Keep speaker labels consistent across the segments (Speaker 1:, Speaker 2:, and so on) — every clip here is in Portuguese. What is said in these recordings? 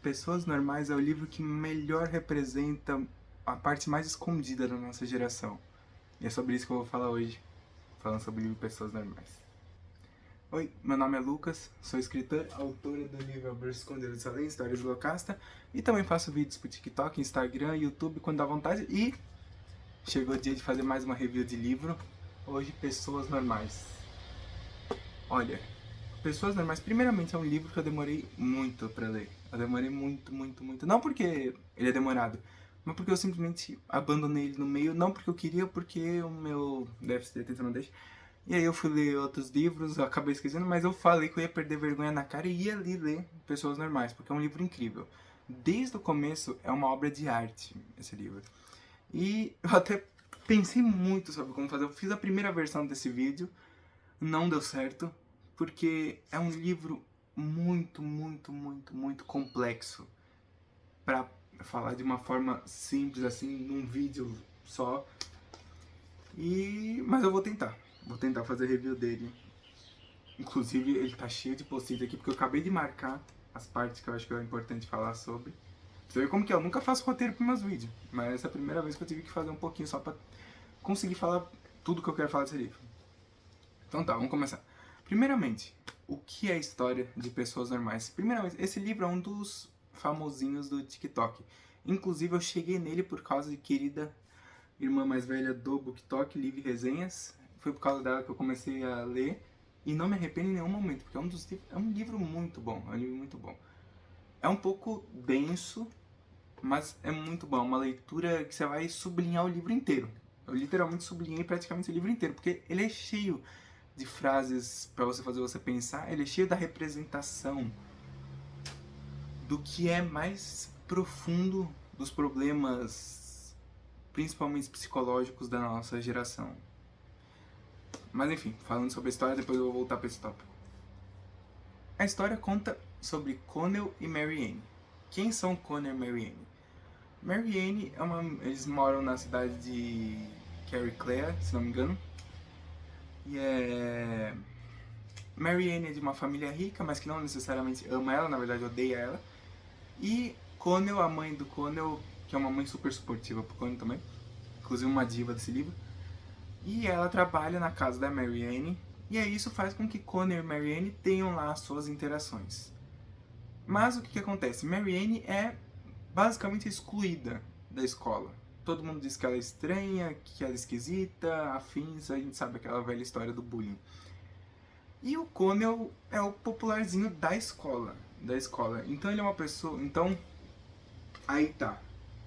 Speaker 1: Pessoas Normais é o livro que melhor representa a parte mais escondida da nossa geração. E é sobre isso que eu vou falar hoje, falando sobre o livro Pessoas Normais. Oi, meu nome é Lucas, sou escritor, autora do livro Berço Escondido de Salem, Histórias do Locasta, e também faço vídeos pro TikTok, Instagram, YouTube quando dá vontade. E chegou o dia de fazer mais uma review de livro, hoje Pessoas Normais. Olha, Pessoas Normais, primeiramente é um livro que eu demorei muito pra ler. Eu demorei muito. Não porque ele é demorado, mas porque eu simplesmente abandonei ele no meio. Não porque eu queria, porque o meu déficit de atenção não deixa. E aí eu fui ler outros livros, eu acabei esquecendo, mas eu falei que eu ia perder vergonha na cara e ia ali ler Pessoas Normais, porque é um livro incrível. Desde o começo é uma obra de arte, esse livro. E eu até pensei muito sobre como fazer. Eu fiz a primeira versão desse vídeo, não deu certo, porque é um livro muito complexo para falar de uma forma simples assim num vídeo só. Mas eu vou tentar fazer review dele. Inclusive ele tá cheio de post-it aqui porque eu acabei de marcar as partes que eu acho que é importante falar sobre. Você vê como que é? Eu nunca faço roteiro para meus vídeos, mas essa é a primeira vez que eu tive que fazer um pouquinho só para conseguir falar tudo que eu quero falar desse livro. Então tá, vamos começar. Primeiramente, o que é a história de Pessoas Normais? Primeiramente, esse livro é um dos famosinhos do TikTok. Inclusive, eu cheguei nele por causa de querida irmã mais velha do BookTok, Liv Resenhas. Foi por causa dela que eu comecei a ler e não me arrependo em nenhum momento, porque é um livro muito bom, é um livro muito bom. É um pouco denso, mas é muito bom, é uma leitura que você vai sublinhar o livro inteiro. Eu literalmente sublinhei praticamente o livro inteiro, porque ele é cheio de frases para você fazer você pensar, ele é cheio da representação do que é mais profundo dos problemas, principalmente psicológicos da nossa geração. Mas enfim, falando sobre a história, depois eu vou voltar para esse tópico. A história conta sobre Connell e Marianne. Quem são Connell e Marianne? Marianne eles moram na cidade de Carrie Clare, se não me engano. E Marianne é de uma família rica, mas que não necessariamente ama ela, na verdade odeia ela. E Connell, a mãe do Connell, que é uma mãe super suportiva pro Connell também, inclusive uma diva desse livro. E ela trabalha na casa da Marianne, e aí isso faz com que Connell e Marianne tenham lá as suas interações. Mas o que acontece? Marianne é basicamente excluída da escola. Todo mundo diz que ela é estranha, que ela é esquisita, afins, a gente sabe aquela velha história do bullying. E o Connell é o popularzinho da escola. Então ele é uma pessoa. Então, aí tá.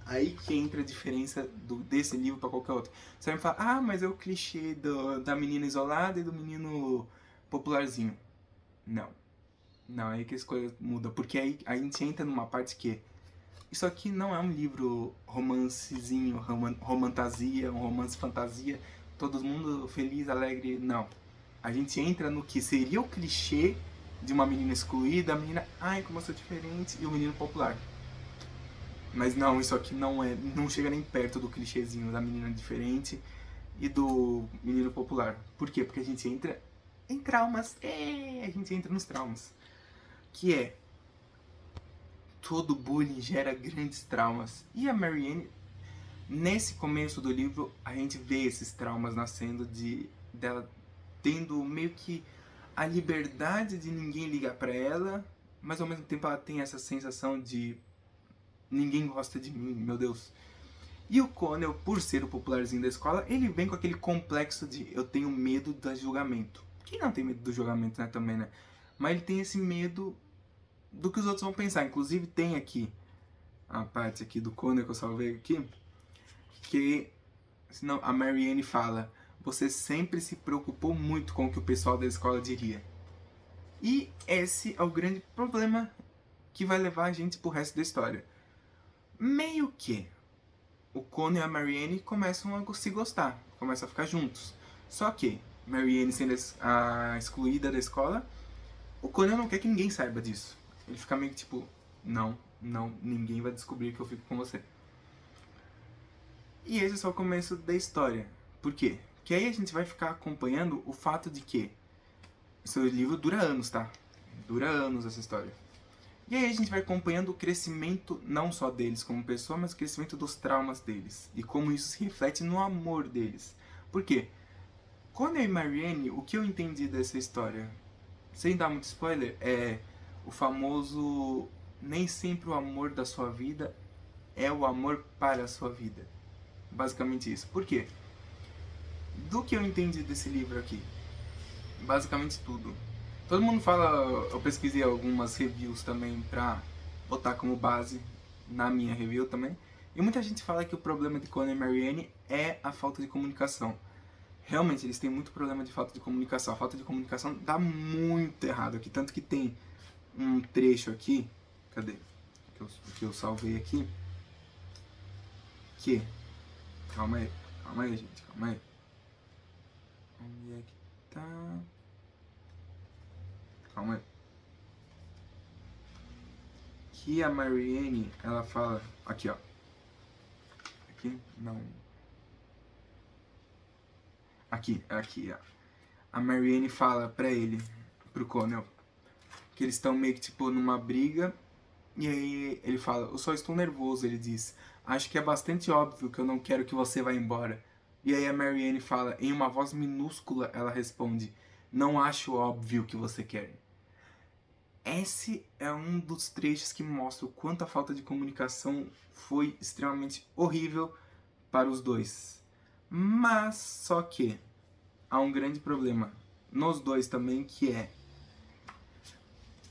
Speaker 1: Aí que entra a diferença desse livro para qualquer outro. Você vai me falar, ah, mas é o clichê da menina isolada e do menino popularzinho. Não. Não, aí que as coisas mudam. Porque aí a gente entra numa parte que isso aqui não é um livro romancezinho, romantasia, um romance fantasia, todo mundo feliz, alegre, não. A gente entra no que seria o clichê de uma menina excluída, a menina, ai como eu sou diferente, e o menino popular. Mas não, isso aqui não chega nem perto do clichêzinho da menina diferente e do menino popular. Por quê? Porque a gente entra em traumas, a gente entra nos traumas. Que é, todo bullying gera grandes traumas. E a Marianne, nesse começo do livro, a gente vê esses traumas nascendo dela tendo meio que a liberdade de ninguém ligar pra ela, mas ao mesmo tempo ela tem essa sensação de ninguém gosta de mim, meu Deus. E o Connell, por ser o popularzinho da escola, ele vem com aquele complexo de eu tenho medo do julgamento. Quem não tem medo do julgamento, né, também, né? Mas ele tem esse medo do que os outros vão pensar. Inclusive tem aqui a parte aqui do Connell que eu salvei aqui, que senão a Marianne fala: você sempre se preocupou muito com o que o pessoal da escola diria. E esse é o grande problema que vai levar a gente pro resto da história. Meio que o Connell e a Marianne começam a se gostar, começam a ficar juntos. Só que Marianne sendo a excluída da escola, o Connell não quer que ninguém saiba disso. Ele fica meio que tipo, não, ninguém vai descobrir que eu fico com você. E esse é só o começo da história. Por quê? Porque aí a gente vai ficar acompanhando o fato de que esse livro dura anos, tá? Dura anos essa história. E aí a gente vai acompanhando o crescimento não só deles como pessoa, mas o crescimento dos traumas deles. E como isso se reflete no amor deles. Por quê? Connor e Marianne, o que eu entendi dessa história, sem dar muito spoiler, é o famoso nem sempre o amor da sua vida é o amor para a sua vida. Basicamente isso. Por quê? Do que eu entendi desse livro aqui? Basicamente tudo. Todo mundo fala, eu pesquisei algumas reviews também pra botar como base na minha review também. E muita gente fala que o problema de Connor e Marianne é a falta de comunicação. Realmente, eles têm muito problema de falta de comunicação. A falta de comunicação dá muito errado aqui. Tanto que tem um trecho aqui, cadê? Que eu salvei aqui. Que, calma aí gente, calma aí. Onde é que tá? Calma aí. Que a Marianne, ela fala, aqui ó. Aqui, não. Aqui, ó. A Marianne fala pra ele, pro Connell, que eles estão meio que tipo numa briga. E aí ele fala, eu só estou nervoso, ele diz. Acho que é bastante óbvio que eu não quero que você vá embora. E aí a Marianne fala, em uma voz minúscula, ela responde, não acho óbvio que você quer. Esse é um dos trechos que mostra o quanto a falta de comunicação foi extremamente horrível para os dois. Mas, só que, há um grande problema nos dois também, que é...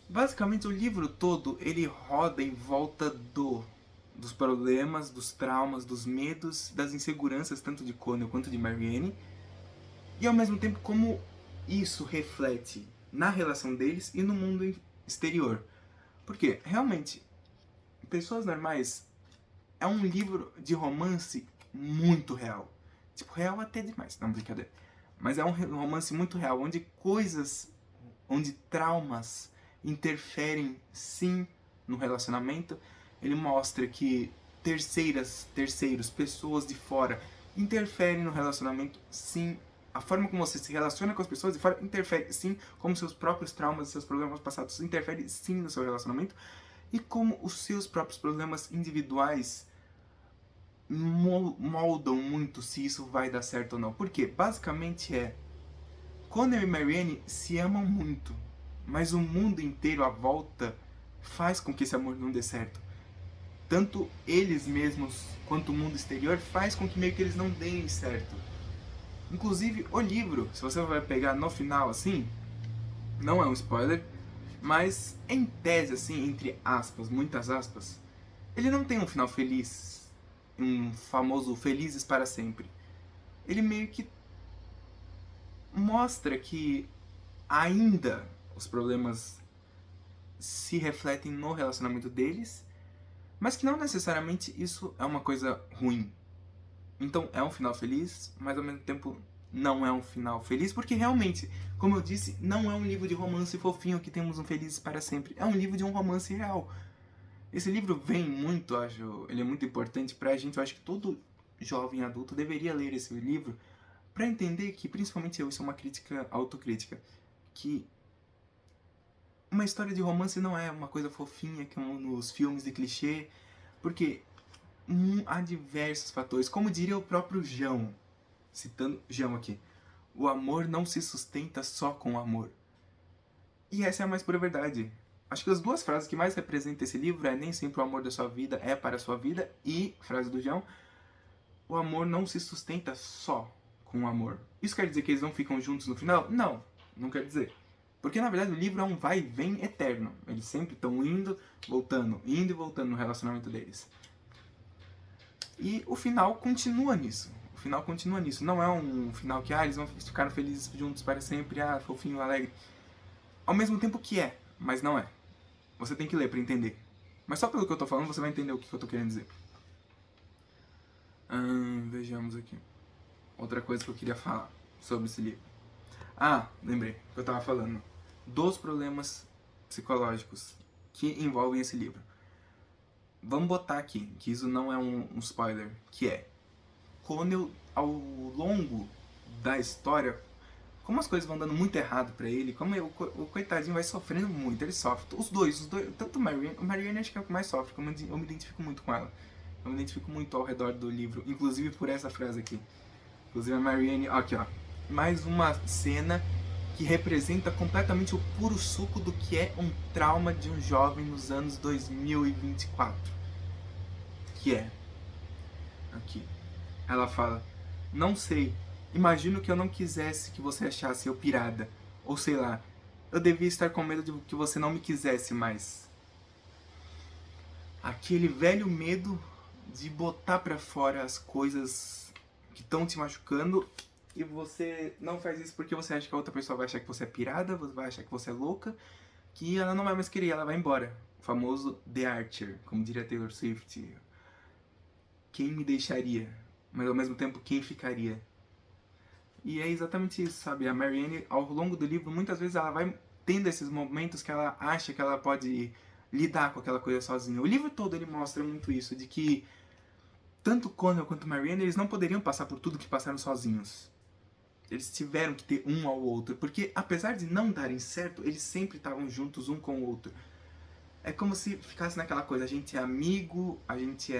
Speaker 1: Basicamente, o livro todo, ele roda em volta dos problemas, dos traumas, dos medos, das inseguranças, tanto de Connell quanto de Marianne. E, ao mesmo tempo, como isso reflete na relação deles e no mundo exterior. Porque, realmente, Pessoas Normais é um livro de romance muito real. Tipo, real até demais, não, brincadeira. Mas é um romance muito real, onde traumas interferem sim no relacionamento. Ele mostra que terceiros, pessoas de fora, interferem no relacionamento sim. A forma como você se relaciona com as pessoas de fora interfere sim, como seus próprios traumas e seus problemas passados interferem sim no seu relacionamento, e como os seus próprios problemas individuais moldam muito se isso vai dar certo ou não. Porque basicamente Connell e Marianne se amam muito, mas o mundo inteiro à volta faz com que esse amor não dê certo. Tanto eles mesmos quanto o mundo exterior faz com que meio que eles não deem certo. Inclusive o livro, se você vai pegar no final assim, não é um spoiler, mas em tese assim, entre aspas, muitas aspas, ele não tem um final feliz, um famoso felizes para sempre. Ele meio que mostra que ainda os problemas se refletem no relacionamento deles, mas que não necessariamente isso é uma coisa ruim. Então é um final feliz, mas ao mesmo tempo não é um final feliz, porque realmente, como eu disse, não é um livro de romance fofinho que temos um felizes para sempre. É um livro de um romance real. Esse livro vem muito, acho, ele é muito importante pra gente. Eu acho que todo jovem adulto deveria ler esse livro pra entender que, principalmente eu, isso é uma crítica, autocrítica, que uma história de romance não é uma coisa fofinha como nos filmes de clichê, porque há diversos fatores. Como diria o próprio João, citando João aqui, o amor não se sustenta só com amor. E essa é a mais pura verdade. Acho que as duas frases que mais representam esse livro é nem sempre o amor da sua vida é para a sua vida e, frase do João, o amor não se sustenta só com o amor. Isso quer dizer que eles não ficam juntos no final? Não, não quer dizer. Porque na verdade o livro é um vai e vem eterno. Eles sempre estão indo e voltando no relacionamento deles. E o final continua nisso. O final continua nisso. Não é um final que eles vão ficar felizes juntos para sempre, fofinho, alegre. Ao mesmo tempo que é, mas não é. Você tem que ler para entender. Mas só pelo que eu tô falando você vai entender o que eu tô querendo dizer. Vejamos aqui. Outra coisa que eu queria falar sobre esse livro. Lembrei que eu tava falando dos problemas psicológicos que envolvem esse livro. Vamos botar aqui, que isso não é um spoiler, que é Connell, ao longo da história, como as coisas vão dando muito errado pra ele, como o coitadinho vai sofrendo muito, ele sofre. Os dois, tanto o Marianne acho que é o que mais sofre, como eu me identifico muito com ela. Eu me identifico muito ao redor do livro, inclusive por essa frase aqui. Inclusive a Marianne, aqui ó, mais uma cena que representa completamente o puro suco do que é um trauma de um jovem nos anos 2024. Que é, aqui, ela fala, não sei, imagino que eu não quisesse que você achasse eu pirada. Ou sei lá, eu devia estar com medo de que você não me quisesse mais. Aquele velho medo de botar pra fora as coisas que estão te machucando e você não faz isso porque você acha que a outra pessoa vai achar que você é pirada, vai achar que você é louca, que ela não vai mais querer, ela vai embora. O famoso The Archer, como diria Taylor Swift. Quem me deixaria? Mas ao mesmo tempo, quem ficaria? E é exatamente isso, sabe? A Marianne, ao longo do livro, muitas vezes ela vai tendo esses momentos que ela acha que ela pode lidar com aquela coisa sozinha. O livro todo ele mostra muito isso, de que tanto Connell quanto Marianne, eles não poderiam passar por tudo que passaram sozinhos. Eles tiveram que ter um ao outro, porque apesar de não darem certo, eles sempre estavam juntos um com o outro. É como se ficasse naquela coisa, a gente é amigo, a gente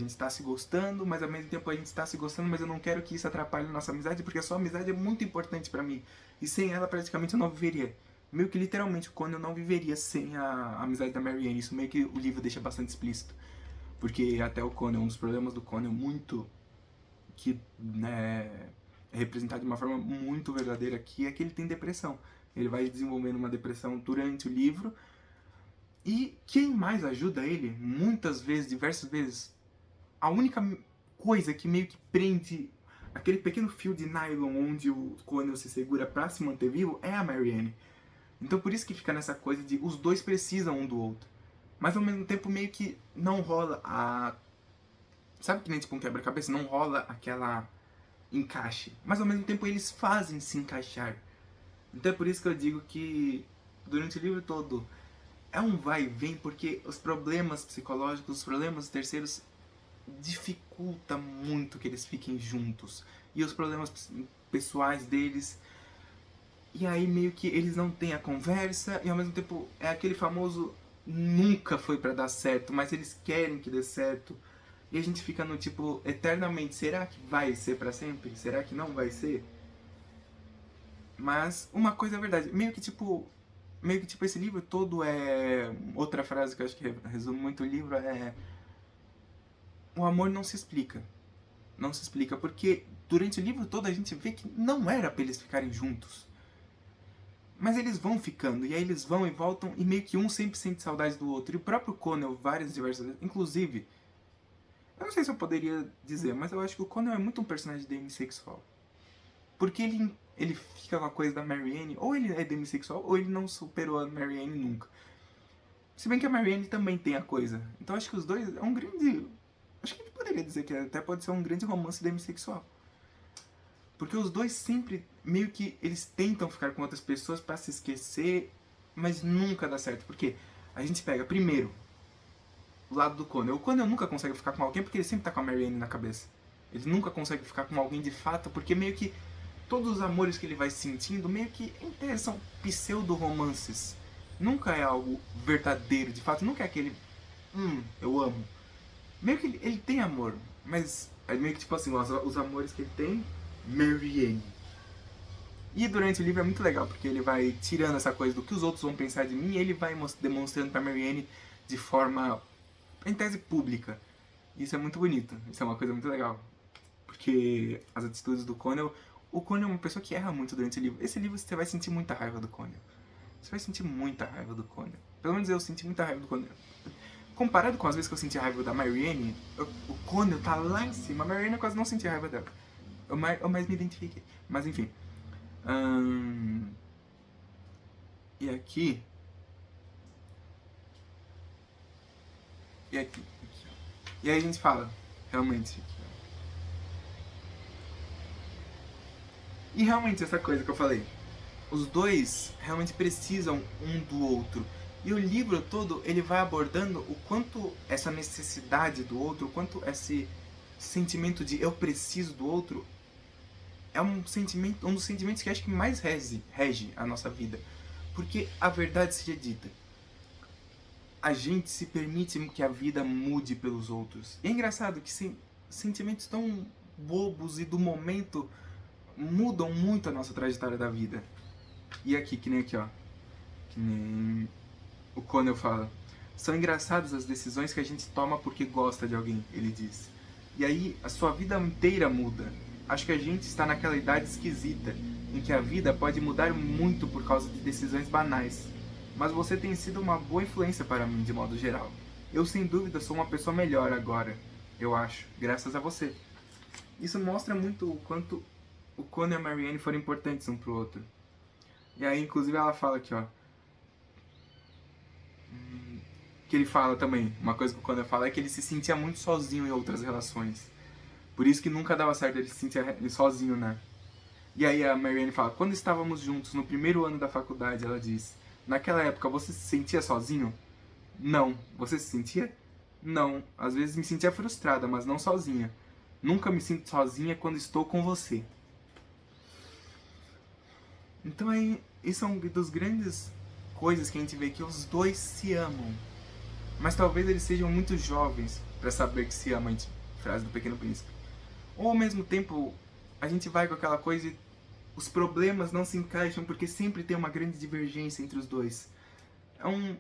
Speaker 1: está se gostando, mas ao mesmo tempo a gente está se gostando, mas eu não quero que isso atrapalhe a nossa amizade, porque a sua amizade é muito importante pra mim. E sem ela praticamente eu não viveria. Meio que literalmente o Connell não viveria sem a amizade da Marianne. Isso meio que o livro deixa bastante explícito. Porque até o Connell, um dos problemas do Connell muito que, né, é representado de uma forma muito verdadeira aqui é que ele tem depressão. Ele vai desenvolvendo uma depressão durante o livro. E quem mais ajuda ele, muitas vezes, diversas vezes, a única coisa que meio que prende aquele pequeno fio de nylon onde o Connell se segura pra se manter vivo é a Marianne. Então por isso que fica nessa coisa de os dois precisam um do outro. Mas ao mesmo tempo meio que não rola a... Sabe que nem tipo um quebra-cabeça? Não rola aquela encaixe. Mas ao mesmo tempo eles fazem se encaixar. Então é por isso que eu digo que durante o livro todo é um vai e vem, porque os problemas psicológicos, os problemas terceiros dificulta muito que eles fiquem juntos. E os problemas pessoais deles. E aí meio que eles não têm a conversa e ao mesmo tempo é aquele famoso nunca foi pra dar certo, mas eles querem que dê certo. E a gente fica no tipo, eternamente, será que vai ser pra sempre? Será que não vai ser? Mas uma coisa é verdade, meio que tipo esse livro todo é... Outra frase que eu acho que resume muito o livro é... O amor não se explica. Não se explica, porque durante o livro todo a gente vê que não era pra eles ficarem juntos. Mas eles vão ficando, e aí eles vão e voltam, e meio que um sempre sente saudade do outro. E o próprio Connell, várias diversas vezes, inclusive... Eu não sei se eu poderia dizer, mas eu acho que o Connell é muito um personagem demissexual. Porque ele fica com a coisa da Marianne, ou ele é demissexual, ou ele não superou a Marianne nunca. Se bem que a Marianne também tem a coisa. Então acho que os dois é um grande... Acho que a gente poderia dizer que até pode ser um grande romance demissexual. Porque os dois sempre, meio que, eles tentam ficar com outras pessoas pra se esquecer, mas nunca dá certo. Porque a gente pega, primeiro, o lado do Connell. O Connell nunca consegue ficar com alguém porque ele sempre tá com a Marianne na cabeça. Ele nunca consegue ficar com alguém de fato, porque meio que todos os amores que ele vai sentindo, meio que em tese são pseudo-romances. Nunca é algo verdadeiro, de fato. Nunca é aquele, eu amo. Meio que ele tem amor, mas é meio que tipo assim, os amores que ele tem, Marianne. E durante o livro é muito legal, porque ele vai tirando essa coisa do que os outros vão pensar de mim, e ele vai demonstrando pra Marianne de forma, em tese, pública. Isso é muito bonito, isso é uma coisa muito legal. Porque as atitudes do Connell... O Connell é uma pessoa que erra muito durante o livro. Esse livro você vai sentir muita raiva do Connell. Você vai sentir muita raiva do Connell. Pelo menos eu senti muita raiva do Connell. Comparado com as vezes que eu senti raiva da Marianne, o Connell tá lá em cima. A Marianne eu quase não senti raiva dela. Eu mais me identifiquei. Mas enfim. E aqui... E aqui. E aí a gente fala, realmente... E realmente essa coisa que eu falei, os dois realmente precisam um do outro. E o livro todo, ele vai abordando o quanto essa necessidade do outro, o quanto esse sentimento de eu preciso do outro é um dos sentimentos que acho que mais rege a nossa vida. Porque a verdade seja dita, a gente se permite que a vida mude pelos outros. E é engraçado que sentimentos tão bobos e do momento mudam muito a nossa trajetória da vida. E aqui, que nem aqui, ó. Que nem o Connell fala. São engraçadas as decisões que a gente toma porque gosta de alguém, ele diz. E aí a sua vida inteira muda. Acho que a gente está naquela idade esquisita, em que a vida pode mudar muito por causa de decisões banais. Mas você tem sido uma boa influência para mim, de modo geral. Eu, sem dúvida, sou uma pessoa melhor agora, eu acho, graças a você. Isso mostra muito o quanto o Connell e a Marianne foram importantes um pro outro. E aí, inclusive, ela fala aqui, ó. Que ele fala também, uma coisa que o Connell fala é que ele se sentia muito sozinho em outras relações. Por isso que nunca dava certo, ele se sentia sozinho, né? E aí a Marianne fala, quando estávamos juntos no primeiro ano da faculdade, ela diz, naquela época você se sentia sozinho? Não. Você se sentia? Não. Às vezes me sentia frustrada, mas não sozinha. Nunca me sinto sozinha quando estou com você. Então aí, isso é uma das grandes coisas que a gente vê, que os dois se amam. Mas talvez eles sejam muito jovens para saber que se amam, frase do Pequeno Príncipe. Ou ao mesmo tempo, a gente vai com aquela coisa e os problemas não se encaixam porque sempre tem uma grande divergência entre os dois. É um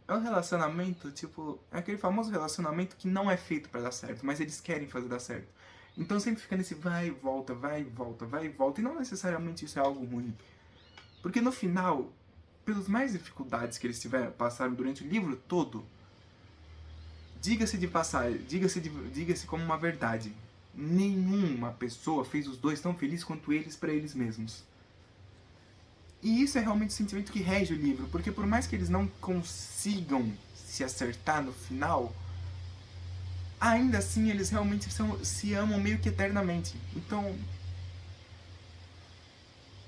Speaker 1: relacionamento, tipo, é aquele famoso relacionamento que não é feito para dar certo, mas eles querem fazer dar certo. Então sempre fica nesse vai e volta, vai e volta, vai e volta, e não necessariamente isso é algo ruim. Porque no final, pelas mais dificuldades que eles passaram durante o livro todo, diga-se de passagem, diga-se como uma verdade, nenhuma pessoa fez os dois tão felizes quanto eles para eles mesmos. E isso é realmente o sentimento que rege o livro, porque por mais que eles não consigam se acertar no final, ainda assim eles realmente se amam meio que eternamente. Então,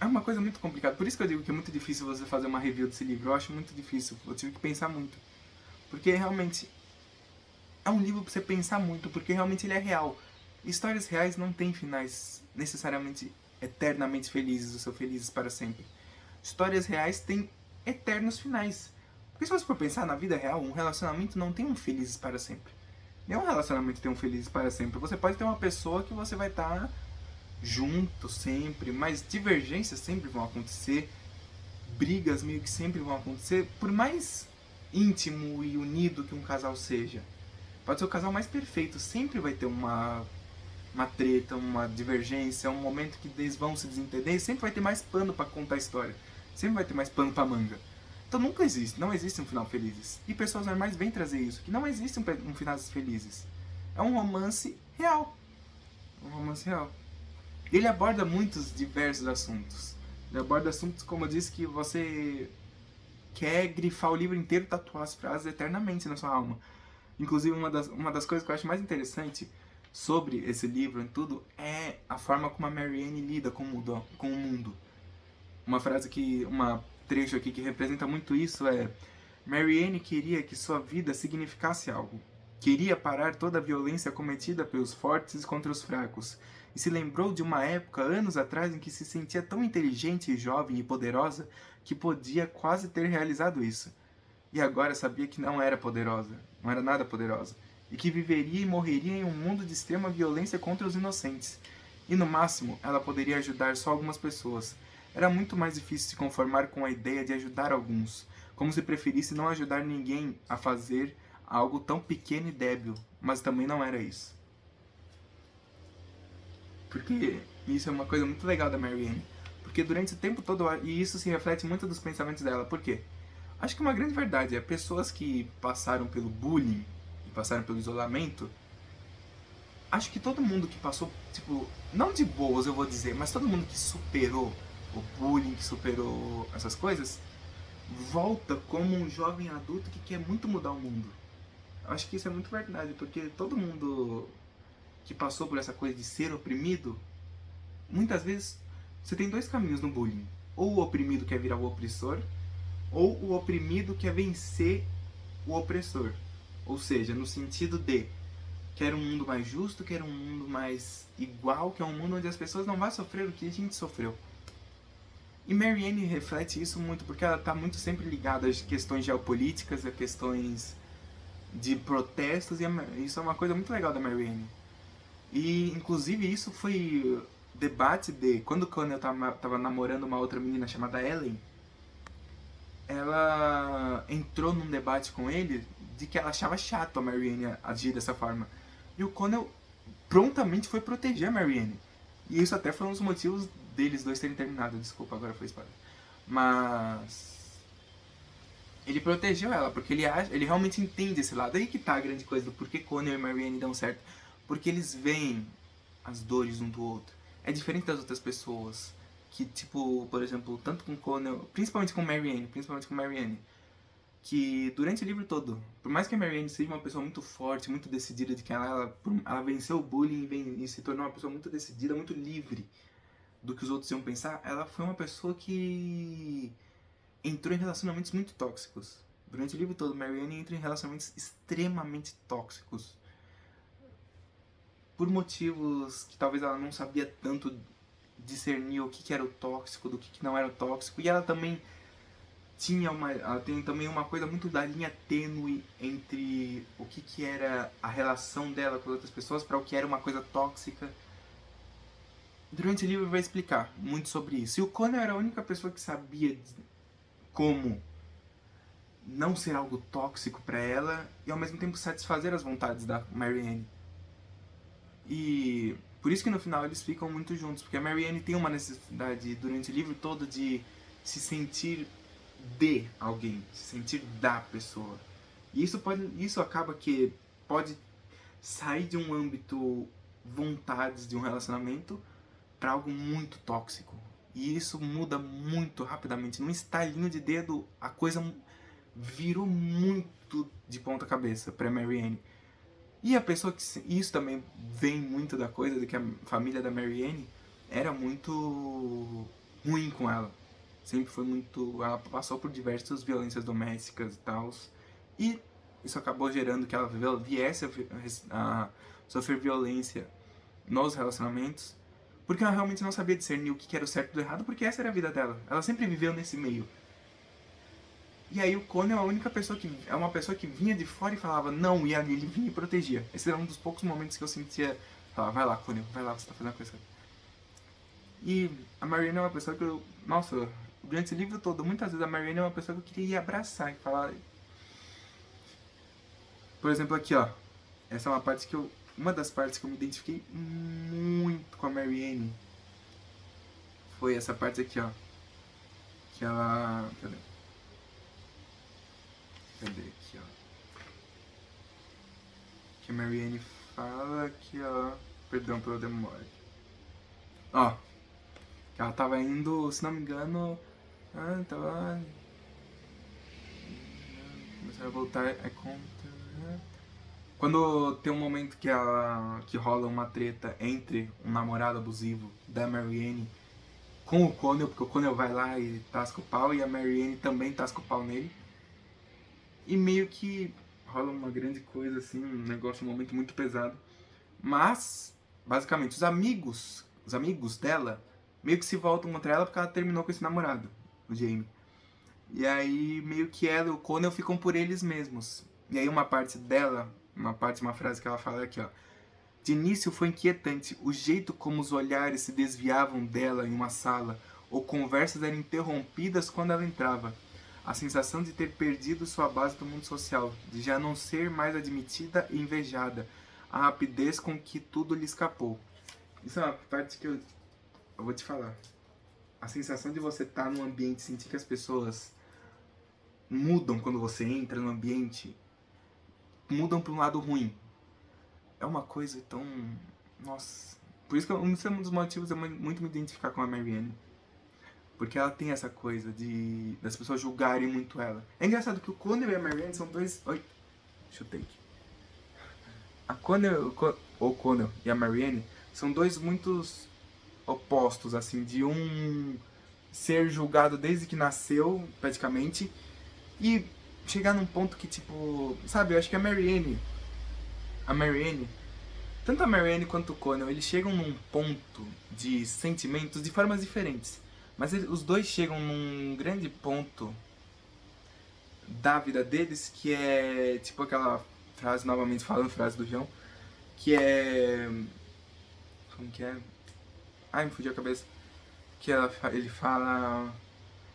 Speaker 1: é uma coisa muito complicada. Por isso que eu digo que é muito difícil você fazer uma review desse livro. Eu acho muito difícil, eu tive que pensar muito. Porque realmente é um livro pra você pensar muito, porque realmente ele é real. Histórias reais não têm finais necessariamente eternamente felizes ou são felizes para sempre. Histórias reais têm eternos finais. Porque se você for pensar na vida real, um relacionamento não tem um felizes para sempre. Nenhum relacionamento tem um felizes para sempre. Você pode ter uma pessoa que você vai estar junto sempre, mas divergências sempre vão acontecer, brigas meio que sempre vão acontecer, por mais íntimo e unido que um casal seja. Pode ser o casal mais perfeito, sempre vai ter uma treta, uma divergência, um momento que eles vão se desentender, sempre vai ter mais pano para contar a história, sempre vai ter mais pano para manga. Então não existe um final felizes. E pessoas normais vêm trazer isso, que não existe um final felizes. É um romance real. Um romance real. Ele aborda muitos diversos assuntos. Ele aborda assuntos, como eu disse, que você quer grifar o livro inteiro e tatuar as frases eternamente na sua alma. Inclusive, uma das coisas que eu acho mais interessante sobre esse livro e tudo é a forma como a Marianne lida com o mundo. Uma trecho aqui que representa muito isso é: Marianne queria que sua vida significasse algo. Queria parar toda a violência cometida pelos fortes contra os fracos. E se lembrou de uma época, anos atrás, em que se sentia tão inteligente, jovem e poderosa que podia quase ter realizado isso. E agora sabia que não era poderosa, não era nada poderosa, e que viveria e morreria em um mundo de extrema violência contra os inocentes. E no máximo, ela poderia ajudar só algumas pessoas. Era muito mais difícil se conformar com a ideia de ajudar alguns, como se preferisse não ajudar ninguém a fazer algo tão pequeno e débil, mas também não era isso. Porque isso é uma coisa muito legal da Marianne, porque durante o tempo todo, e isso se reflete muito dos pensamentos dela, por quê? Acho que uma grande verdade é pessoas que passaram pelo bullying e passaram pelo isolamento, acho que todo mundo que passou, tipo, não de boas eu vou dizer, mas todo mundo que superou o bullying, que superou essas coisas, volta como um jovem adulto que quer muito mudar o mundo. Acho que isso é muito verdade, porque todo mundo que passou por essa coisa de ser oprimido, muitas vezes você tem dois caminhos no bullying. Ou o oprimido quer virar o opressor, ou o oprimido quer vencer o opressor. Ou seja, no sentido de quer um mundo mais justo, quer um mundo mais igual, que é um mundo onde as pessoas não vão sofrer o que a gente sofreu. E Marianne reflete isso muito, porque ela está muito sempre ligada às questões geopolíticas, a questões de protestos, e isso é uma coisa muito legal da Marianne. E, inclusive, isso foi debate de... Quando o Connell tava namorando uma outra menina chamada Ellen, ela entrou num debate com ele de que ela achava chato a Marianne agir dessa forma. E o Connell prontamente foi proteger a Marianne. E isso até foi um dos motivos deles dois terem terminado. Desculpa, agora foi spoiler. Mas... ele protegeu ela, porque ele realmente entende esse lado. Aí que tá a grande coisa do porquê Connell e Marianne dão certo. Porque eles veem as dores um do outro. É diferente das outras pessoas. Que, tipo, por exemplo, tanto com Connell, principalmente com Marianne, que durante o livro todo, por mais que a Marianne seja uma pessoa muito forte, muito decidida, de que ela venceu o bullying e se tornou uma pessoa muito decidida, muito livre do que os outros iam pensar, ela foi uma pessoa que entrou em relacionamentos muito tóxicos. Durante o livro todo, Marianne entra em relacionamentos extremamente tóxicos. Por motivos que talvez ela não sabia tanto discernir o que era o tóxico do que não era o tóxico. E ela também ela tem também uma coisa muito da linha tênue entre o que era a relação dela com outras pessoas para o que era uma coisa tóxica. Durante o livro vai explicar muito sobre isso. E o Connell era a única pessoa que sabia como não ser algo tóxico para ela e ao mesmo tempo satisfazer as vontades da Marianne. E por isso que no final eles ficam muito juntos, porque a Marianne tem uma necessidade durante o livro todo de se sentir de alguém, se sentir da pessoa. E isso acaba que pode sair de um âmbito vontades de um relacionamento para algo muito tóxico. E isso muda muito rapidamente. Num estalinho de dedo, a coisa virou muito de ponta cabeça para Marianne. E a pessoa que... isso também vem muito da coisa de que a família da Marianne era muito ruim com ela. Sempre foi muito... ela passou por diversas violências domésticas e tal. E isso acabou gerando que ela viesse a sofrer violência nos relacionamentos. Porque ela realmente não sabia discernir o que era o certo e o errado, porque essa era a vida dela. Ela sempre viveu nesse meio. E aí o Connell é a única pessoa que... é uma pessoa que vinha de fora e falava não, e ali ele vinha e protegia. Esse era um dos poucos momentos que eu sentia... falava, vai lá, Connell, vai lá, você tá fazendo a coisa. E a Marianne é uma pessoa que eu... nossa, durante esse livro todo, muitas vezes a Marianne é uma pessoa que eu queria ir abraçar e falar... Por exemplo, aqui, ó. Essa é uma parte que eu... uma das partes que eu me identifiquei muito com a Marianne. Foi essa parte aqui, ó. Que ela... Cadê aqui, ó? Que a Marianne fala que, ó... perdão pela demora. Ó. Que ela tava indo, se não me engano... tava... começaram a voltar... é conta... quando tem um momento que rola uma treta entre um namorado abusivo da Marianne com o Connell, porque o Connell vai lá e tasca o pau, e a Marianne também tasca o pau nele. E meio que rola uma grande coisa, assim, um negócio, um momento muito pesado. Mas, basicamente, os amigos dela meio que se voltam contra ela porque ela terminou com esse namorado, o Jamie. E aí, meio que ela e o Connell ficam por eles mesmos. E aí uma parte dela, uma frase que ela fala aqui, ó. De início foi inquietante o jeito como os olhares se desviavam dela em uma sala, ou conversas eram interrompidas quando ela entrava. A sensação de ter perdido sua base do mundo social, de já não ser mais admitida e invejada, a rapidez com que tudo lhe escapou. Isso é uma parte que eu vou te falar. A sensação de você estar num ambiente, sentir que as pessoas mudam quando você entra no ambiente, mudam para um lado ruim. É uma coisa tão... nossa. Por isso que um dos motivos é muito me identificar com a Marianne. Porque ela tem essa coisa das pessoas julgarem muito ela. É engraçado que o Connell e a Marianne são dois... oi, chutei aqui. O Connell e a Marianne são dois muitos opostos, assim, de um ser julgado desde que nasceu, praticamente, e chegar num ponto que, tipo, sabe, eu acho que a Marianne, Tanto a Marianne quanto o Connell, eles chegam num ponto de sentimentos de formas diferentes. Mas os dois chegam num grande ponto da vida deles, que é tipo aquela frase, novamente falando frase do João, que é... Como que é? Ai, me fugiu a cabeça. Que ele fala...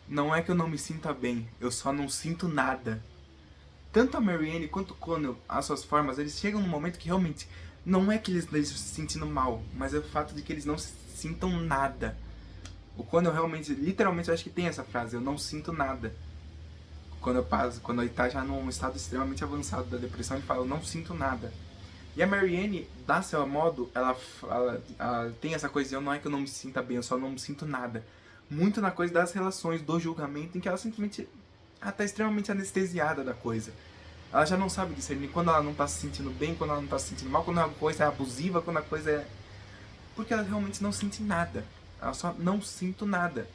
Speaker 1: Não é que eu não me sinta bem, eu só não sinto nada. Tanto a Marianne quanto o Connell, as suas formas, eles chegam num momento que realmente não é que eles estejam se sentindo mal, mas é o fato de que eles não sintam nada. O Connell realmente, literalmente, eu acho que tem essa frase, eu não sinto nada. Quando ele tá já num estado extremamente avançado da depressão, ele fala, eu não sinto nada. E a Marianne, da seu modo, ela tem essa coisa de não é que eu não me sinta bem, eu só não me sinto nada. Muito na coisa das relações, do julgamento, em que ela simplesmente tá extremamente anestesiada da coisa. Ela já não sabe discernir quando ela não tá se sentindo bem, quando ela não tá se sentindo mal, quando a coisa é abusiva, quando a coisa é... Porque ela realmente não sente nada. Ela só não sinto nada.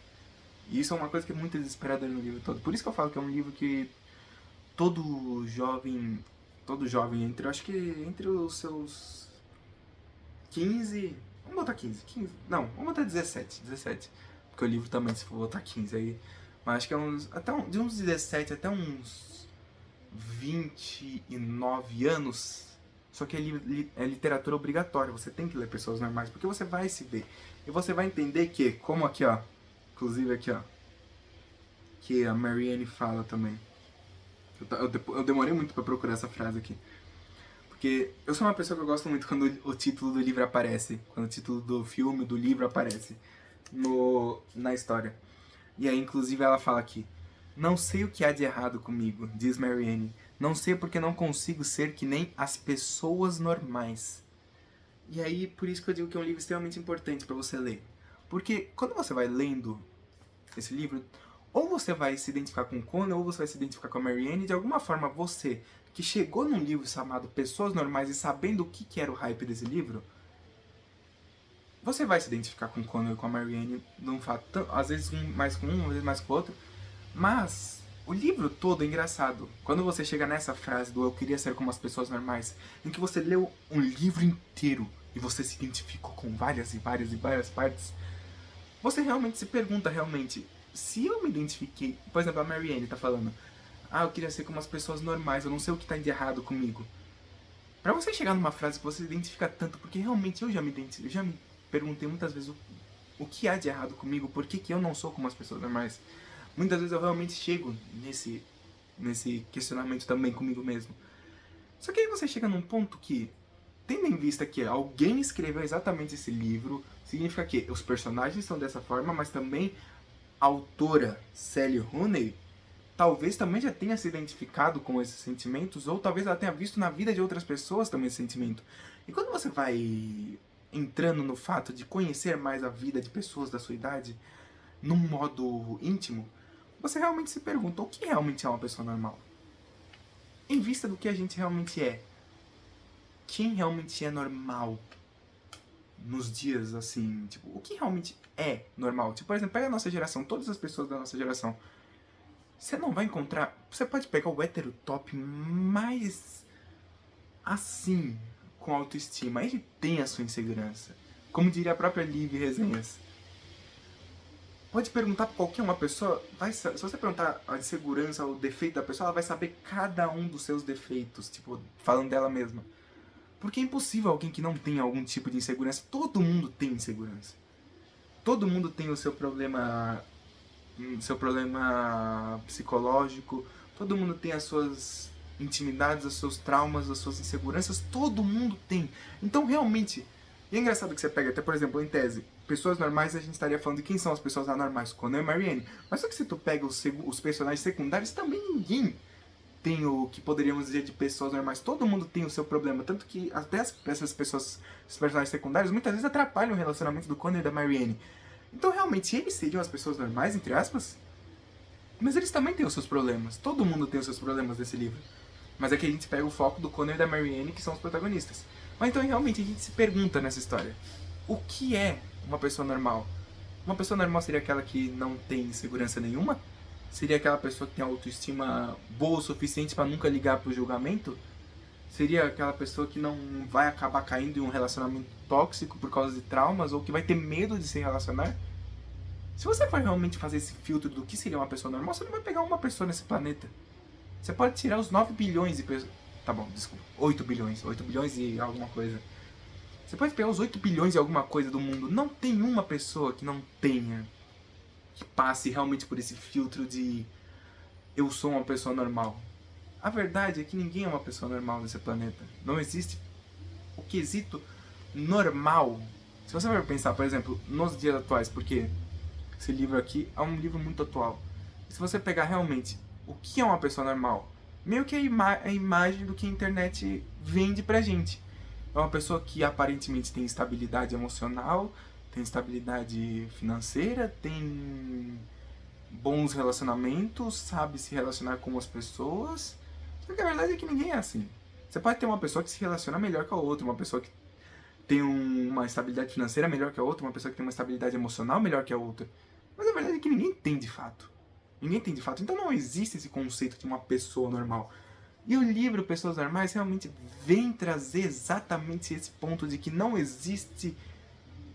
Speaker 1: E isso é uma coisa que é muito desesperadora no livro todo. Por isso que eu falo que é um livro que todo jovem, entre, eu acho que entre os seus 15, vamos botar 15, não, vamos botar 17, porque o livro também, se for botar 15 aí, mas acho que é de uns 17 até uns 29 anos, só que é literatura obrigatória, você tem que ler Pessoas Normais, porque você vai se ver, e você vai entender que, como aqui ó, inclusive aqui ó, que a Marianne fala também, eu demorei muito pra procurar essa frase aqui. Porque eu sou uma pessoa que eu gosto muito quando o título do livro aparece. Quando o título do filme, do livro aparece na história. E aí, inclusive, ela fala aqui. Não sei o que há de errado comigo, diz Marianne. Não sei porque não consigo ser que nem as pessoas normais. E aí, por isso que eu digo que é um livro extremamente importante pra você ler. Porque quando você vai lendo esse livro, ou você vai se identificar com o Connell, ou você vai se identificar com a Marianne, de alguma forma você, que chegou num livro chamado Pessoas Normais e sabendo o que era o hype desse livro, você vai se identificar com o Connell e com a Marianne, num fato, às vezes mais com um, às vezes mais com o outro, mas o livro todo é engraçado. Quando você chega nessa frase do eu queria ser como as pessoas normais, em que você leu um livro inteiro e você se identificou com várias e várias e várias partes, você realmente se pergunta se eu me identifiquei, por exemplo, a Marianne tá falando, eu queria ser como as pessoas normais, eu não sei o que tá de errado comigo. Pra você chegar numa frase que você se identifica tanto, porque realmente eu já me perguntei muitas vezes o que há de errado comigo, por que eu não sou como as pessoas normais. Muitas vezes eu realmente chego nesse questionamento também comigo mesmo. Só que aí você chega num ponto que, tendo em vista que alguém escreveu exatamente esse livro, significa que os personagens são dessa forma, mas também a autora Sally Rooney talvez também já tenha se identificado com esses sentimentos, ou talvez ela tenha visto na vida de outras pessoas também esse sentimento. E quando você vai entrando no fato de conhecer mais a vida de pessoas da sua idade, num modo íntimo, você realmente se pergunta o que realmente é uma pessoa normal? Em vista do que a gente realmente é, quem realmente é normal nos dias assim, tipo, o que realmente é normal? Tipo, por exemplo, pega a nossa geração, todas as pessoas da nossa geração. Você não vai encontrar... Você pode pegar o hétero top mais assim, com autoestima. Ele tem a sua insegurança. Como diria a própria Liv Resenhas. Pode perguntar pra qualquer uma pessoa, se você perguntar a insegurança, o defeito da pessoa, ela vai saber cada um dos seus defeitos, tipo, falando dela mesma. Porque é impossível alguém que não tenha algum tipo de insegurança. Todo mundo tem insegurança. Todo mundo tem o seu problema psicológico, todo mundo tem as suas intimidades, os seus traumas, as suas inseguranças, todo mundo tem. Então realmente, e é engraçado que você pega até, por exemplo, em tese, pessoas normais, a gente estaria falando de quem são as pessoas anormais, Connell e Marianne, mas só que se tu pega os personagens secundários, também ninguém tem o que poderíamos dizer de pessoas normais, todo mundo tem o seu problema, tanto que até essas pessoas, os personagens secundários, muitas vezes atrapalham o relacionamento do Connell e da Marianne. Então, realmente, eles seriam as pessoas normais, entre aspas? Mas eles também têm os seus problemas. Todo mundo tem os seus problemas nesse livro. Mas é que a gente pega o foco do Connell e da Marianne, que são os protagonistas. Mas então, realmente, a gente se pergunta nessa história. O que é uma pessoa normal? Uma pessoa normal seria aquela que não tem segurança nenhuma? Seria aquela pessoa que tem autoestima boa o suficiente para nunca ligar pro julgamento? Seria aquela pessoa que não vai acabar caindo em um relacionamento tóxico por causa de traumas ou que vai ter medo de se relacionar? Se você for realmente fazer esse filtro do que seria uma pessoa normal, você não vai pegar uma pessoa nesse planeta. Você pode tirar os 9 bilhões de pessoas. Tá bom, desculpa. 8 bilhões. 8 bilhões e alguma coisa. Você pode pegar os 8 bilhões e alguma coisa do mundo. Não tem uma pessoa que não tenha. Que passe realmente por esse filtro de eu sou uma pessoa normal. A verdade é que ninguém é uma pessoa normal nesse planeta. Não existe o quesito normal. Se você for pensar, por exemplo, nos dias atuais, porque esse livro aqui é um livro muito atual. Se você pegar realmente o que é uma pessoa normal, meio que a imagem do que a internet vende pra gente. É uma pessoa que aparentemente tem estabilidade emocional, tem estabilidade financeira, tem bons relacionamentos, sabe se relacionar com as pessoas. Só que a verdade é que ninguém é assim. Você pode ter uma pessoa que se relaciona melhor que a outra, uma pessoa que tem uma estabilidade financeira melhor que a outra, uma pessoa que tem uma estabilidade emocional melhor que a outra. Mas a verdade é que ninguém tem de fato. Ninguém tem de fato. Então não existe esse conceito de uma pessoa normal. E o livro Pessoas Normais realmente vem trazer exatamente esse ponto de que não existe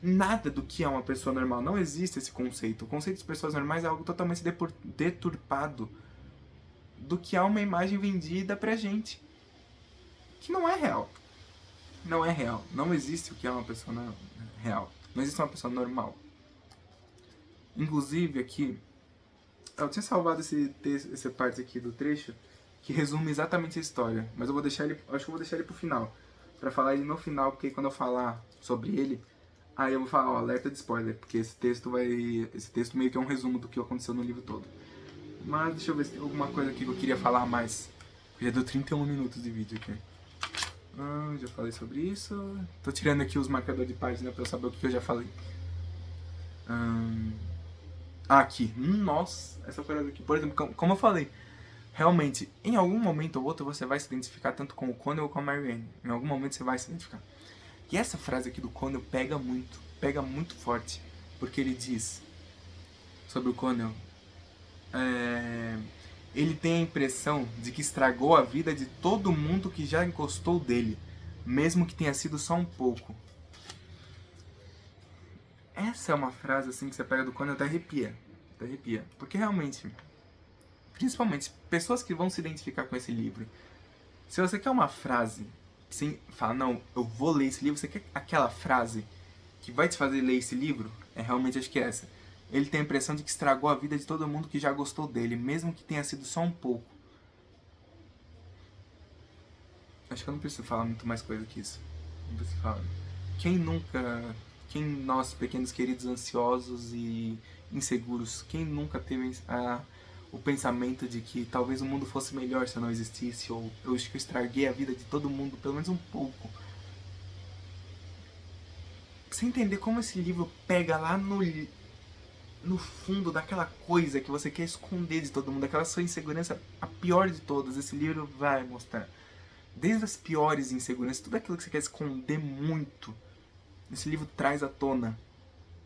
Speaker 1: nada do que é uma pessoa normal. Não existe esse conceito. O conceito de pessoas normais é algo totalmente deturpado do que é uma imagem vendida pra gente. Que não é real. Não é real. Não existe o que é uma pessoa real. Não existe uma pessoa normal. Inclusive aqui, eu tinha salvado essa parte aqui do trecho que resume exatamente a história, mas eu vou deixar ele, acho que eu vou deixar ele pro final, pra falar ele no final, porque quando eu falar sobre ele, aí eu vou falar, ó, alerta de spoiler, porque esse texto meio que é um resumo do que aconteceu no livro todo. Mas deixa eu ver se tem alguma coisa aqui que eu queria falar mais. Já deu 31 minutos de vídeo aqui. Já falei sobre isso. Tô tirando aqui os marcadores de página pra eu saber o que eu já falei. Aqui. Nossa, essa frase aqui. Por exemplo, como eu falei, realmente, em algum momento ou outro você vai se identificar tanto com o Connell ou com a Marianne. Em algum momento você vai se identificar. E essa frase aqui do Connell pega muito forte. Porque ele diz sobre o Connell. Ele tem a impressão de que estragou a vida de todo mundo que já encostou dele, mesmo que tenha sido só um pouco. Essa é uma frase assim que você pega do Connell e até arrepia. Porque realmente, principalmente pessoas que vão se identificar com esse livro, se você quer uma frase, sem falar, não, eu vou ler esse livro, você quer aquela frase que vai te fazer ler esse livro, realmente acho que é essa. Ele tem a impressão de que estragou a vida de todo mundo que já gostou dele, mesmo que tenha sido só um pouco. Acho que eu não preciso falar muito mais coisa que isso. Não preciso falar. Quem nós, pequenos queridos ansiosos e inseguros, quem nunca teve o pensamento de que talvez o mundo fosse melhor se eu não existisse, ou eu acho que eu estraguei a vida de todo mundo, pelo menos um pouco. Você entender como esse livro pega lá no fundo daquela coisa que você quer esconder de todo mundo, aquela sua insegurança, a pior de todas, esse livro vai mostrar. Desde as piores inseguranças, tudo aquilo que você quer esconder muito, esse livro traz à tona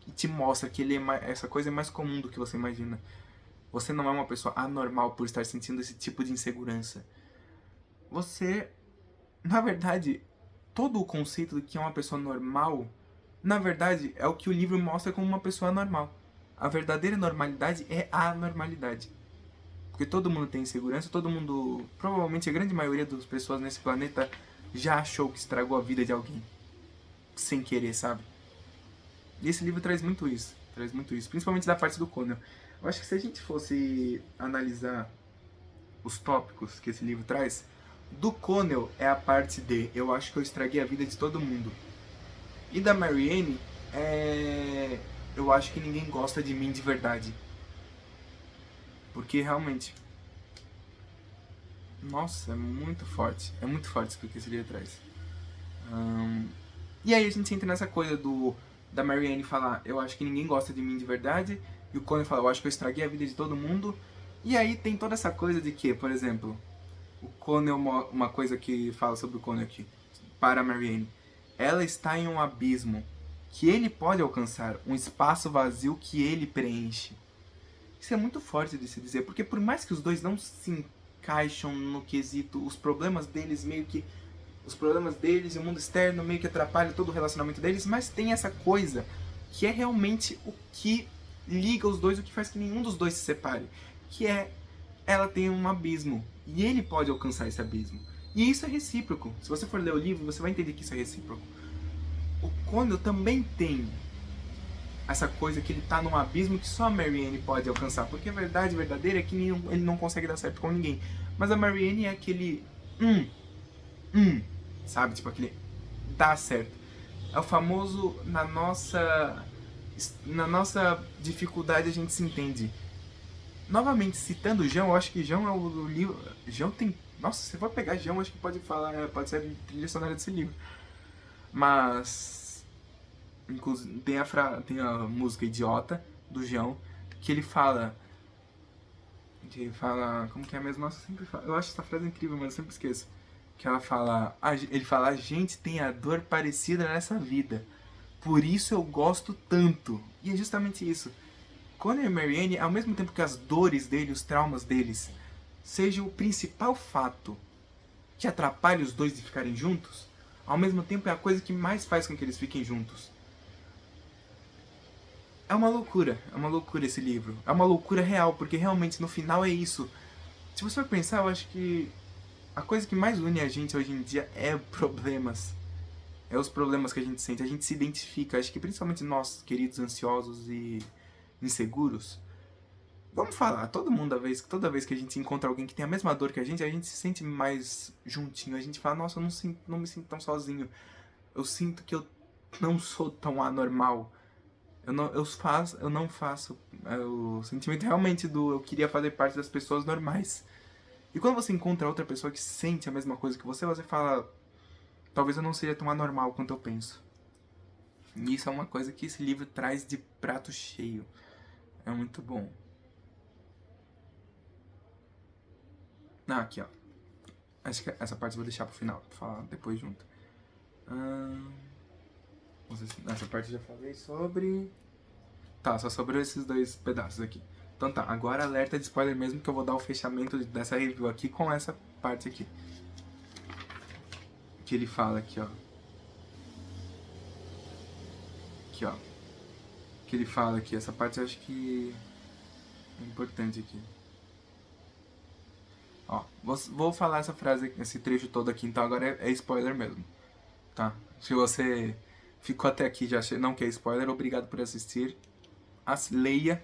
Speaker 1: e te mostra que essa coisa é mais comum do que você imagina. Você não é uma pessoa anormal por estar sentindo esse tipo de insegurança. Você, na verdade, todo o conceito do que é uma pessoa normal, na verdade, é o que o livro mostra como uma pessoa normal. A verdadeira normalidade é a anormalidade. Porque todo mundo tem insegurança, todo mundo, provavelmente a grande maioria das pessoas nesse planeta já achou que estragou a vida de alguém. Sem querer, sabe? E esse livro traz muito isso, principalmente da parte do Connell. Eu acho que se a gente fosse analisar os tópicos que esse livro traz, do Connell é a parte de eu acho que eu estraguei a vida de todo mundo. E da Marianne eu acho que ninguém gosta de mim de verdade. Porque realmente, nossa, é muito forte isso que esse livro traz. E aí a gente entra nessa coisa da Marianne falar, eu acho que ninguém gosta de mim de verdade, e o Connell fala, eu acho que eu estraguei a vida de todo mundo. E aí tem toda essa coisa de que, por exemplo, o Connell, uma coisa que fala sobre o Connell aqui, para a Marianne, ela está em um abismo que ele pode alcançar, um espaço vazio que ele preenche. Isso é muito forte de se dizer, porque por mais que os dois não se encaixam no quesito, os problemas deles meio que os problemas deles e o mundo externo meio que atrapalha todo o relacionamento deles, mas tem essa coisa que é realmente o que liga os dois, o que faz que nenhum dos dois se separe, que é ela tem um abismo e ele pode alcançar esse abismo. E isso é recíproco. Se você for ler o livro, você vai entender que isso é recíproco. O Connell também tem essa coisa que ele tá num abismo que só a Marianne pode alcançar, porque a verdade verdadeira é que ele não consegue dar certo com ninguém. Mas a Marianne é aquele sabe? Tipo aquele dá certo. É o famoso na nossa dificuldade a gente se entende. Novamente citando o João, eu acho que João é o livro. João tem. Nossa, se for pegar João, acho que pode ser a trilha sonora desse livro. Mas inclusive tem a música Idiota do João, que ele fala. Como que é mesmo? Nossa, eu sempre falo. Eu acho essa frase incrível, mas eu sempre esqueço. Que ela fala. Ele fala, a gente tem a dor parecida nessa vida. Por isso eu gosto tanto. E é justamente isso. Connor e Marianne, ao mesmo tempo que as dores dele, os traumas deles, seja o principal fato que atrapalha os dois de ficarem juntos, ao mesmo tempo é a coisa que mais faz com que eles fiquem juntos. É uma loucura esse livro. É uma loucura real, porque realmente no final é isso. Se você for pensar, eu acho que a coisa que mais une a gente hoje em dia é problemas. É os problemas que a gente sente. A gente se identifica. Acho que principalmente nós, queridos ansiosos e inseguros. Vamos falar, toda vez que a gente encontra alguém que tem a mesma dor que a gente se sente mais juntinho. A gente fala, nossa, eu não me sinto tão sozinho. Eu sinto que eu não sou tão anormal. Eu não faço. É o sentimento realmente do eu queria fazer parte das pessoas normais. E quando você encontra outra pessoa que sente a mesma coisa que você fala, talvez eu não seja tão anormal quanto eu penso. E isso é uma coisa que esse livro traz de prato cheio. É muito bom. Ah, aqui ó. Acho que essa parte eu vou deixar pro final, pra falar depois junto. Essa parte eu já falei sobre. Tá, só sobrou esses dois pedaços aqui. Então tá, agora alerta de spoiler mesmo, que eu vou dar o fechamento dessa review aqui com essa parte aqui. Que ele fala aqui, ó. Aqui, ó. Que ele fala aqui, essa parte eu acho que é importante aqui. Ó, vou falar essa frase, esse trecho todo aqui, então agora é spoiler mesmo. Tá? Se você ficou até aqui e já não quer spoiler, obrigado por assistir. Leia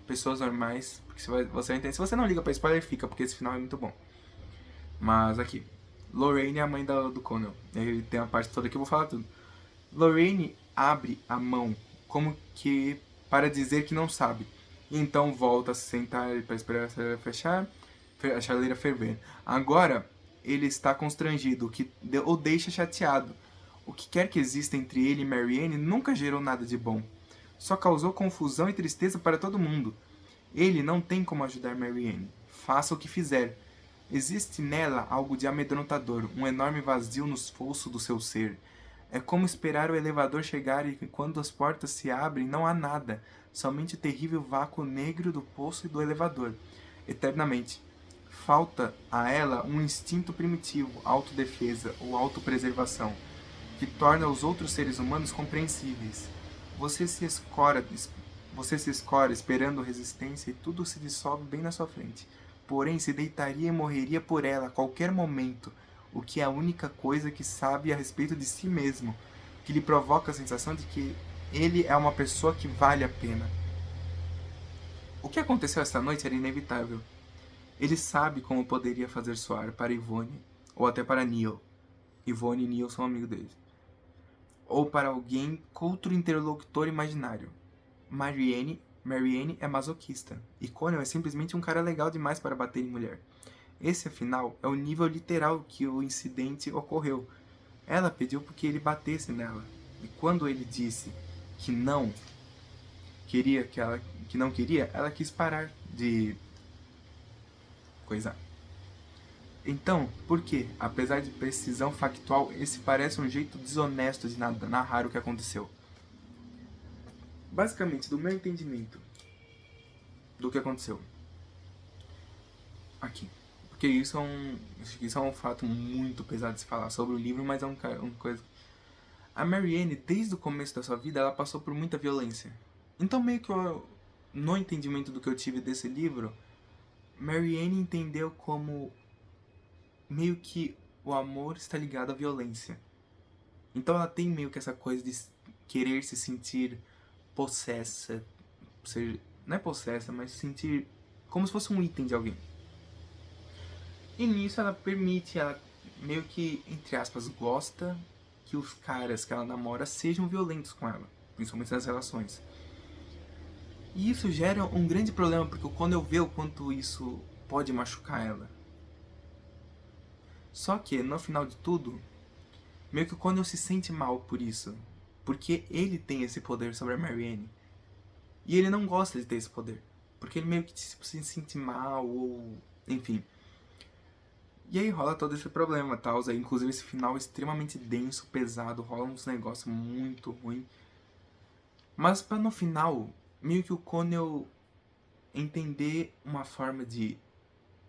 Speaker 1: Pessoas Normais, porque você vai entender. Se você não liga pra spoiler, fica, porque esse final é muito bom. Mas aqui, Lorraine é a mãe do Connell. Ele tem a parte toda aqui, eu vou falar tudo. Lorraine abre a mão como que para dizer que não sabe. E então volta a se sentar para esperar a chaleira fechar, a chaleira ferver. Agora ele está constrangido, ou deixa chateado. O que quer que exista entre ele e Marianne nunca gerou nada de bom. Só causou confusão e tristeza para todo mundo. Ele não tem como ajudar Marianne. Faça o que fizer. Existe nela algo de amedrontador, um enorme vazio no fosso do seu ser. É como esperar o elevador chegar e quando as portas se abrem não há nada, somente o terrível vácuo negro do poço e do elevador. Eternamente. Falta a ela um instinto primitivo, autodefesa ou autopreservação, que torna os outros seres humanos compreensíveis. Você se escora esperando resistência e tudo se dissolve bem na sua frente. Porém, se deitaria e morreria por ela a qualquer momento, o que é a única coisa que sabe a respeito de si mesmo, que lhe provoca a sensação de que ele é uma pessoa que vale a pena. O que aconteceu esta noite era inevitável. Ele sabe como poderia fazer soar para Yvonne, ou até para Neil. Yvonne e Neil são amigos deles. Ou para alguém com outro interlocutor imaginário. Marianne é masoquista, e Connell é simplesmente um cara legal demais para bater em mulher. Esse, afinal, é o nível literal que o incidente ocorreu. Ela pediu porque ele batesse nela, e quando ele disse que não queria, ela quis parar de coisar. Então, por que, apesar de precisão factual, esse parece um jeito desonesto de narrar o que aconteceu? Basicamente, do meu entendimento do que aconteceu. Aqui. porque acho que isso é um fato muito pesado de se falar sobre o livro, mas é uma coisa. A Marianne, desde o começo da sua vida, ela passou por muita violência. Então, meio que no entendimento do que eu tive desse livro, Marianne entendeu como meio que o amor está ligado à violência. Então ela tem meio que essa coisa de querer se sentir possessa, não é possessa, mas sentir como se fosse um item de alguém. E nisso ela permite, ela meio que, entre aspas, gosta que os caras que ela namora sejam violentos com ela, principalmente nas relações. E isso gera um grande problema, porque quando eu vejo o quanto isso pode machucar ela. Só que, no final de tudo, meio que quando eu se sente mal por isso, porque ele tem esse poder sobre a Marianne, e ele não gosta de ter esse poder, porque ele meio que tipo, se sente mal, ou enfim. E aí rola todo esse problema, tal. Aí, inclusive esse final é extremamente denso, pesado, rola uns negócios muito ruins. Mas pra no final, meio que o Connell entender uma forma de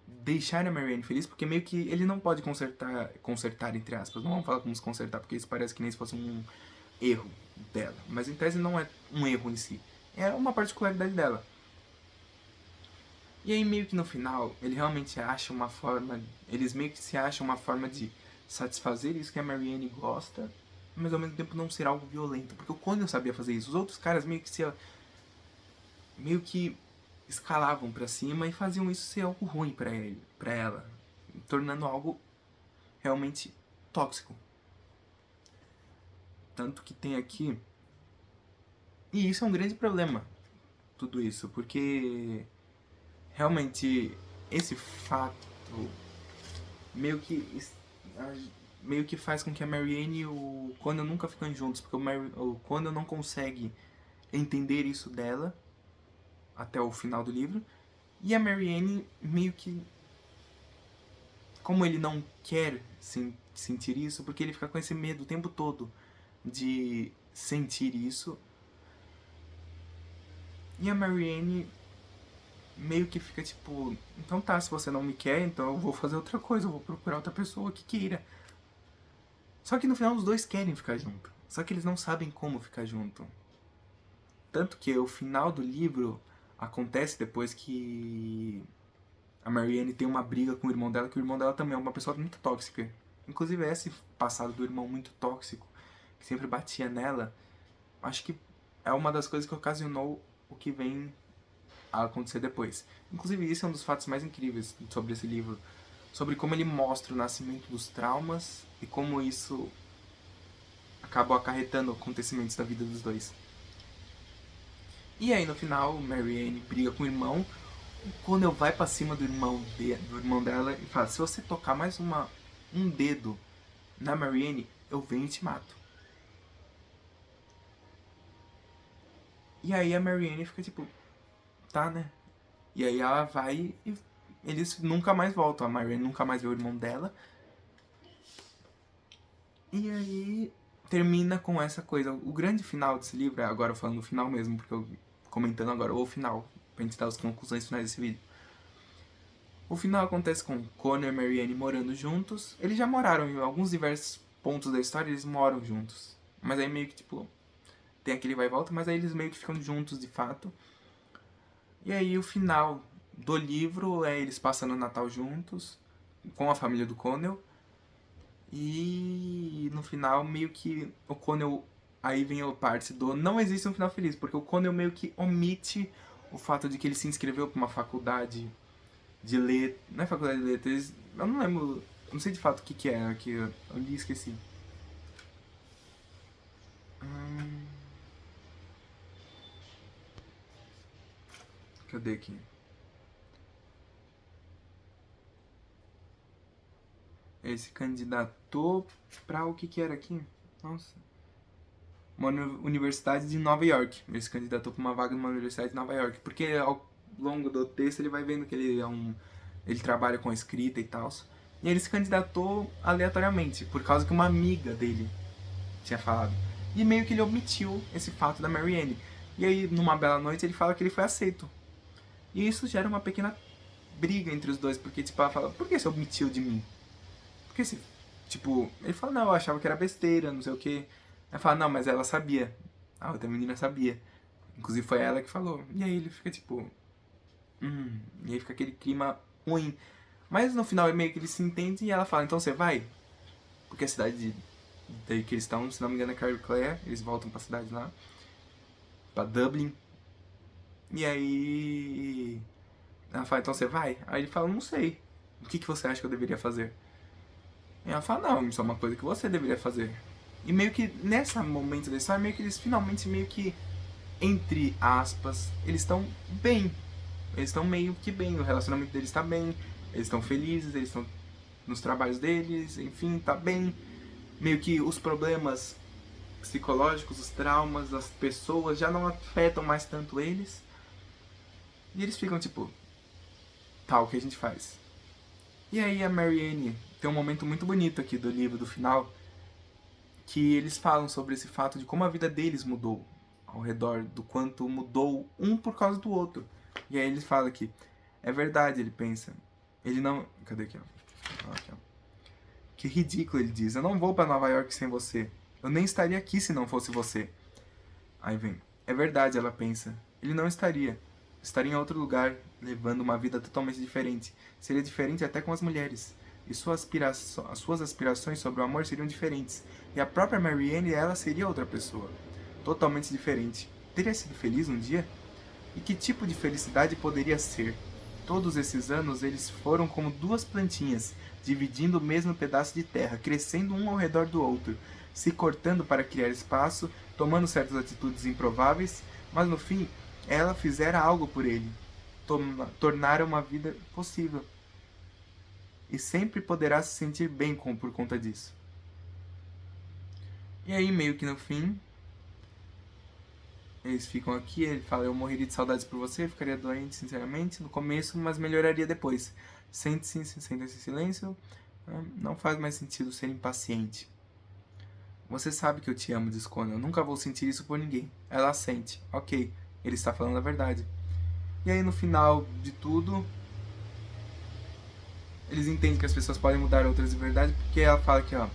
Speaker 1: deixar a Marianne feliz, porque meio que ele não pode consertar entre aspas, não vamos falar como se consertar, porque isso parece que nem se fosse um erro dela, mas em tese não é um erro em si, é uma particularidade dela. E aí meio que no final, ele realmente acha uma forma, eles meio que se acham uma forma de satisfazer isso que a Marianne gosta, mas ao mesmo tempo não ser algo violento, porque o Conan sabia fazer isso, os outros caras meio que escalavam pra cima e faziam isso ser algo ruim pra ela, tornando algo realmente tóxico. Tanto que tem aqui, e isso é um grande problema, tudo isso, porque realmente esse fato meio que faz com que a Marianne e o Conan nunca ficam juntos, porque o Conan não consegue entender isso dela até o final do livro, e a Marianne meio que, como ele não quer sentir isso, porque ele fica com esse medo o tempo todo de sentir isso, e a Marianne meio que fica tipo, então tá, se você não me quer, então eu vou fazer outra coisa, eu vou procurar outra pessoa que queira. Só que no final os dois querem ficar junto, só que eles não sabem como ficar junto. Tanto que o final do livro acontece depois que a Marianne tem uma briga com o irmão dela, que o irmão dela também é uma pessoa muito tóxica. Inclusive esse passado do irmão muito tóxico, que sempre batia nela, acho que é uma das coisas que ocasionou o que vem a acontecer depois. Inclusive isso é um dos fatos mais incríveis sobre esse livro, sobre como ele mostra o nascimento dos traumas e como isso acabou acarretando acontecimentos da vida dos dois. E aí no final, Marianne briga com o irmão, quando eu vai pra cima do irmão dela e fala, se você tocar mais um dedo na Marianne, eu venho e te mato. E aí a Marianne fica tipo, tá, né? E aí ela vai e eles nunca mais voltam. A Marianne nunca mais vê o irmão dela. E aí termina com essa coisa. O grande final desse livro, agora falando o final mesmo, porque eu comentando agora o final, pra gente dar as conclusões finais desse vídeo. O final acontece com Connor e Marianne morando juntos. Eles já moraram em alguns diversos pontos da história, eles moram juntos. Mas aí meio que tipo, tem aquele vai e volta, mas aí eles meio que ficam juntos de fato. E aí o final do livro é eles passando o Natal juntos, com a família do Connell. E no final meio que o Connell, aí vem a parte do não existe um final feliz, porque o Connell meio que omite o fato de que ele se inscreveu para uma faculdade de letras, não é faculdade de letras, eu não lembro, eu não sei de fato o que é, que eu li e esqueci. Cadê aqui? Ele se candidatou pra o que era aqui? Nossa. Uma universidade de Nova York. Ele se candidatou pra uma vaga numa universidade de Nova York. Porque ao longo do texto ele vai vendo que ele é ele trabalha com escrita e tal. E ele se candidatou aleatoriamente, por causa que uma amiga dele tinha falado. E meio que ele omitiu esse fato da Marianne. E aí, numa bela noite, ele fala que ele foi aceito. E isso gera uma pequena briga entre os dois, porque, tipo, ela fala, por que você omitiu de mim? Por que você... Tipo, ele fala, não, eu achava que era besteira, não sei o quê. Ela fala, não, mas ela sabia. A outra menina sabia. Inclusive foi ela que falou. E aí ele fica, tipo... E aí fica aquele clima ruim. Mas no final é meio que eles se entendem e ela fala, então você vai? Porque a cidade daí que eles estão, se não me engano é Carriclare, eles voltam pra cidade lá. Pra Dublin. E aí... Ela fala, então você vai? Aí ele fala, não sei. O que você acha que eu deveria fazer? E ela fala, não, isso é uma coisa que você deveria fazer. E meio que nesse momento da história, meio que eles finalmente meio que, entre aspas, eles estão bem. Eles estão meio que bem, o relacionamento deles está bem, eles estão felizes, eles estão nos trabalhos deles, enfim, tá bem. Meio que os problemas psicológicos, os traumas, as pessoas já não afetam mais tanto eles. E eles ficam tipo, tá, o que a gente faz? E aí a Marianne tem um momento muito bonito aqui do livro, do final, que eles falam sobre esse fato de como a vida deles mudou ao redor, do quanto mudou um por causa do outro. E aí ele fala que é verdade, ele pensa. Ele não... Cadê aqui, ó? Aqui, ó. Que ridículo, ele diz. Eu não vou pra Nova York sem você. Eu nem estaria aqui se não fosse você. Aí vem. É verdade, ela pensa. Ele não estaria. Estaria em outro lugar, levando uma vida totalmente diferente. Seria diferente até com as mulheres. E as suas aspirações sobre o amor seriam diferentes. E a própria Marianne, ela seria outra pessoa. Totalmente diferente. Teria sido feliz um dia? E que tipo de felicidade poderia ser? Todos esses anos eles foram como duas plantinhas, dividindo o mesmo pedaço de terra, crescendo um ao redor do outro, se cortando para criar espaço, tomando certas atitudes improváveis, mas no fim ela fizera algo por ele, tornara uma vida possível. E sempre poderá se sentir bem por conta disso. E aí, meio que no fim, eles ficam aqui, ele fala, eu morreria de saudades por você, ficaria doente, sinceramente, no começo, mas melhoraria depois. Sente-se em silêncio, não faz mais sentido ser impaciente. Você sabe que eu te amo, diz Conan, eu nunca vou sentir isso por ninguém. Ela sente, ok, ele está falando a verdade. E aí no final de tudo, eles entendem que as pessoas podem mudar outras de verdade, porque ela fala que, ó,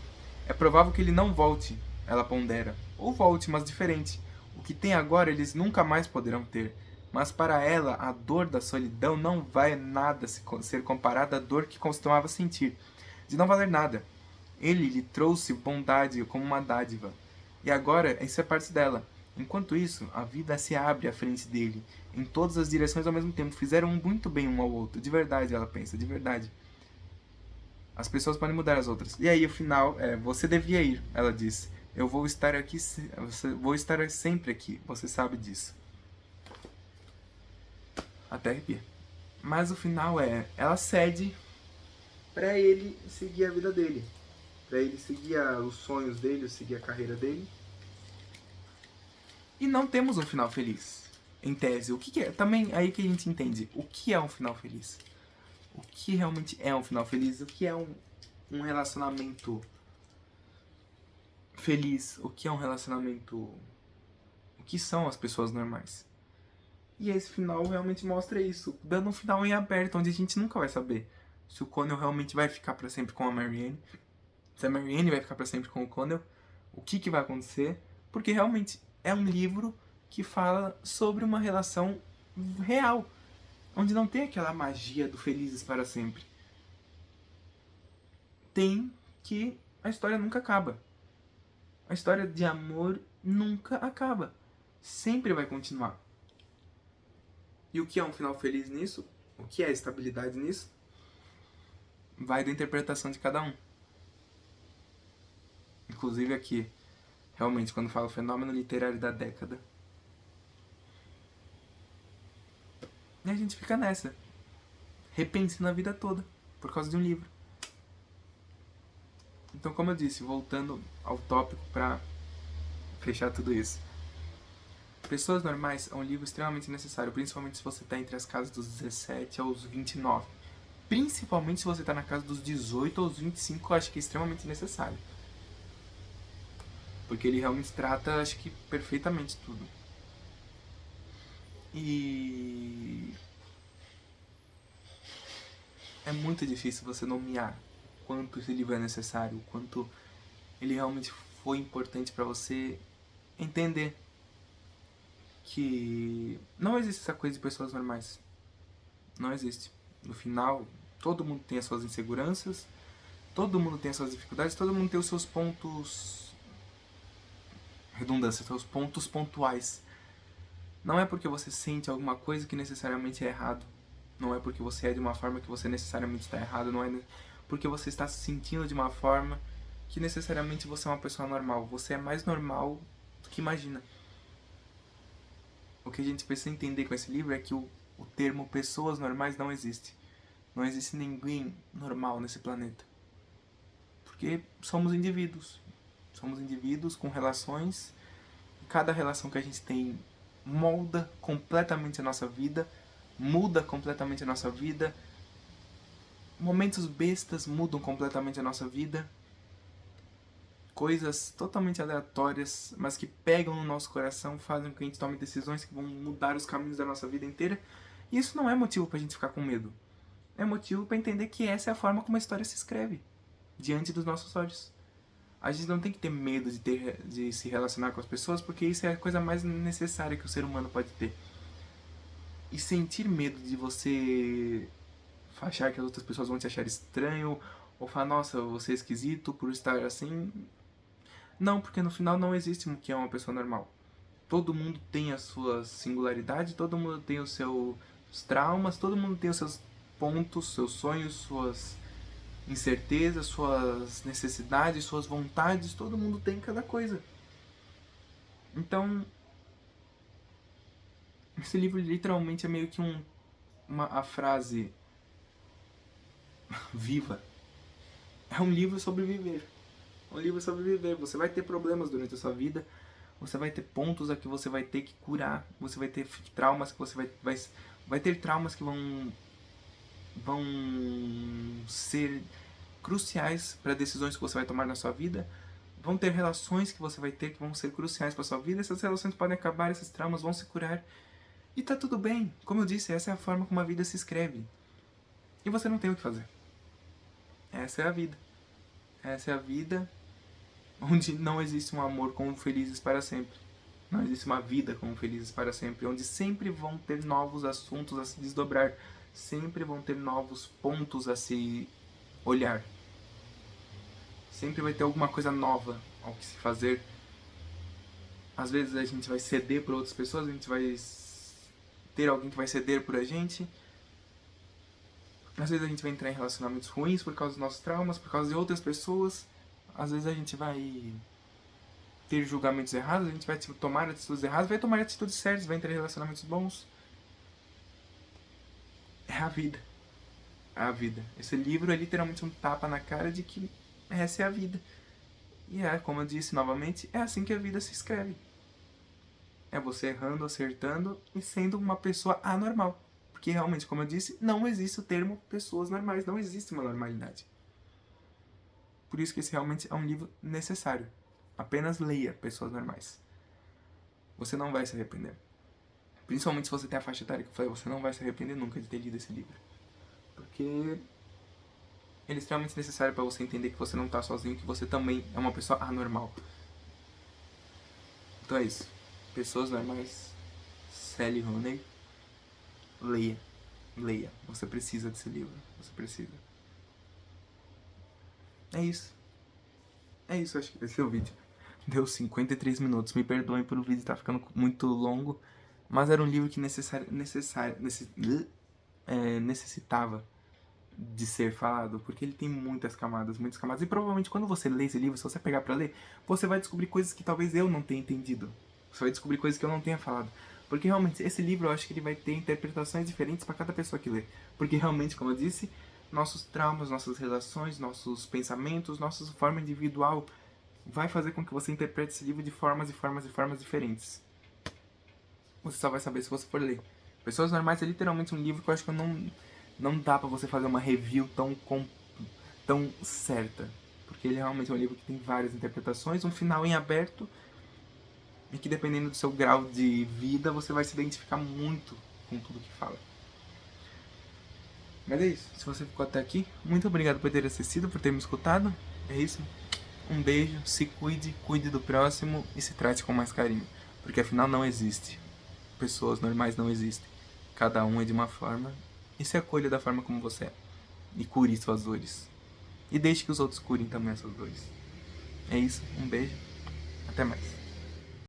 Speaker 1: é provável que ele não volte, ela pondera, ou volte, mas diferente. O que tem agora eles nunca mais poderão ter. Mas para ela, a dor da solidão não vai nada ser comparada à dor que costumava sentir. De não valer nada. Ele lhe trouxe bondade como uma dádiva. E agora, isso é parte dela. Enquanto isso, a vida se abre à frente dele, em todas as direções ao mesmo tempo. Fizeram muito bem um ao outro. De verdade, ela pensa, de verdade. As pessoas podem mudar as outras. E aí, o final é, você devia ir, ela diz. Eu vou estar aqui, vou estar sempre aqui, você sabe disso. Até arrepia. Mas o final é, ela cede pra ele seguir a vida dele. Pra ele seguir os sonhos dele, seguir a carreira dele. E não temos um final feliz. Em tese, o que é? Também aí que a gente entende o que é um final feliz. O que realmente é um final feliz, o que é um relacionamento feliz, o que é um relacionamento... O que são as pessoas normais. E esse final realmente mostra isso, dando um final em aberto, onde a gente nunca vai saber se o Connell realmente vai ficar pra sempre com a Marianne, se a Marianne vai ficar pra sempre com o Connell, o que vai acontecer, porque realmente é um livro que fala sobre uma relação real, onde não tem aquela magia do felizes para sempre. Tem que a história nunca acaba. A história de amor nunca acaba. Sempre vai continuar. E o que é um final feliz nisso? O que é estabilidade nisso? Vai da interpretação de cada um. Inclusive aqui, realmente, quando falo fenômeno literário da década. E a gente fica nessa. Repense na vida toda, por causa de um livro. Então, como eu disse, voltando ao tópico para fechar tudo isso. Pessoas Normais é um livro extremamente necessário, principalmente se você está entre as casas dos 17 aos 29. Principalmente se você está na casa dos 18 aos 25, eu acho que é extremamente necessário. Porque ele realmente trata, acho que, perfeitamente tudo. E... é muito difícil você nomear quanto esse livro é necessário, quanto ele realmente foi importante para você entender que não existe essa coisa de pessoas normais. Não existe. No final, todo mundo tem as suas inseguranças, todo mundo tem as suas dificuldades, todo mundo tem os seus pontos... redundância, seus pontos pontuais. Não é porque você sente alguma coisa que necessariamente é errado. Não é porque você é de uma forma que você necessariamente está errado. Não é porque você está se sentindo de uma forma que necessariamente você é uma pessoa normal. Você é mais normal do que imagina. O que a gente precisa entender com esse livro é que o termo pessoas normais não existe. Não existe ninguém normal nesse planeta. Porque somos indivíduos. Somos indivíduos com relações. Cada relação que a gente tem molda completamente a nossa vida, muda completamente a nossa vida. Momentos bestas mudam completamente a nossa vida. Coisas totalmente aleatórias, mas que pegam no nosso coração, fazem com que a gente tome decisões que vão mudar os caminhos da nossa vida inteira. E isso não é motivo pra gente ficar com medo. É motivo pra entender que essa é a forma como a história se escreve, diante dos nossos olhos. A gente não tem que ter medo de se relacionar com as pessoas, porque isso é a coisa mais necessária que o ser humano pode ter. E sentir medo de você achar que as outras pessoas vão te achar estranho, ou falar, nossa, você é esquisito por estar assim. Não, porque no final não existe o que é uma pessoa normal. Todo mundo tem as suas singularidades, todo mundo tem os seus traumas, todo mundo tem os seus pontos, seus sonhos, suas incertezas, suas necessidades, suas vontades, todo mundo tem cada coisa. Então, esse livro literalmente é meio que a frase viva. É um livro sobre viver. Um livro sobre viver. Você vai ter problemas durante a sua vida, você vai ter pontos a que você vai ter que curar, você vai ter traumas que você vai ter traumas que vão ser cruciais para decisões que você vai tomar na sua vida. Vão ter relações que você vai ter que vão ser cruciais para sua vida. Essas relações podem acabar, esses traumas vão se curar. E tá tudo bem. Como eu disse, essa é a forma como a vida se escreve. E você não tem o que fazer. Essa é a vida. Essa é a vida onde não existe um amor como felizes para sempre. Não existe uma vida como felizes para sempre. Onde sempre vão ter novos assuntos a se desdobrar. Sempre vão ter novos pontos a se olhar. Sempre vai ter alguma coisa nova ao que se fazer. Às vezes a gente vai ceder por outras pessoas, a gente vai ter alguém que vai ceder por a gente. Às vezes a gente vai entrar em relacionamentos ruins por causa dos nossos traumas, por causa de outras pessoas. Às vezes a gente vai ter julgamentos errados, a gente vai tomar atitudes erradas, vai tomar atitudes certas, vai ter relacionamentos bons. É a vida. É a vida. Esse livro é literalmente um tapa na cara de que essa é a vida. E como eu disse novamente, é assim que a vida se escreve. É você errando, acertando e sendo uma pessoa anormal. Porque realmente, como eu disse, não existe o termo pessoas normais, não existe uma normalidade. Por isso que esse realmente é um livro necessário. Apenas leia Pessoas Normais. Você não vai se arrepender. Principalmente se você tem a faixa etária que eu falei, você não vai se arrepender nunca de ter lido esse livro. Porque ele é extremamente necessário para você entender que você não está sozinho, que você também é uma pessoa anormal. Então é isso. Pessoas Normais, Sally Rooney. Leia. Leia. Você precisa desse livro. Você precisa. É isso. É isso, acho que esse é o vídeo. Deu 53 minutos. Me perdoem por o vídeo estar ficando muito longo. Mas era um livro que necessitava de ser falado, porque ele tem muitas camadas. E provavelmente quando você lê esse livro, se você pegar pra ler, você vai descobrir coisas que talvez eu não tenha entendido. Você vai descobrir coisas que eu não tenha falado. Porque realmente, esse livro eu acho que ele vai ter interpretações diferentes para cada pessoa que lê. Porque realmente, como eu disse, nossos traumas, nossas relações, nossos pensamentos, nossa forma individual vai fazer com que você interprete esse livro de formas diferentes. Você só vai saber se você for ler. Pessoas Normais é literalmente um livro que eu acho que não dá pra você fazer uma review tão certa. Porque ele realmente é um livro que tem várias interpretações, um final em aberto, e que dependendo do seu grau de vida, você vai se identificar muito com tudo que fala. Mas é isso. Se você ficou até aqui, muito obrigado por ter assistido, por ter me escutado. É isso. Um beijo, se cuide, cuide do próximo e se trate com mais carinho. Porque afinal não existe. Pessoas normais não existem. Cada um é de uma forma. E se acolha da forma como você é. E cure suas dores. E deixe que os outros curem também essas dores. É isso. Um beijo. Até mais.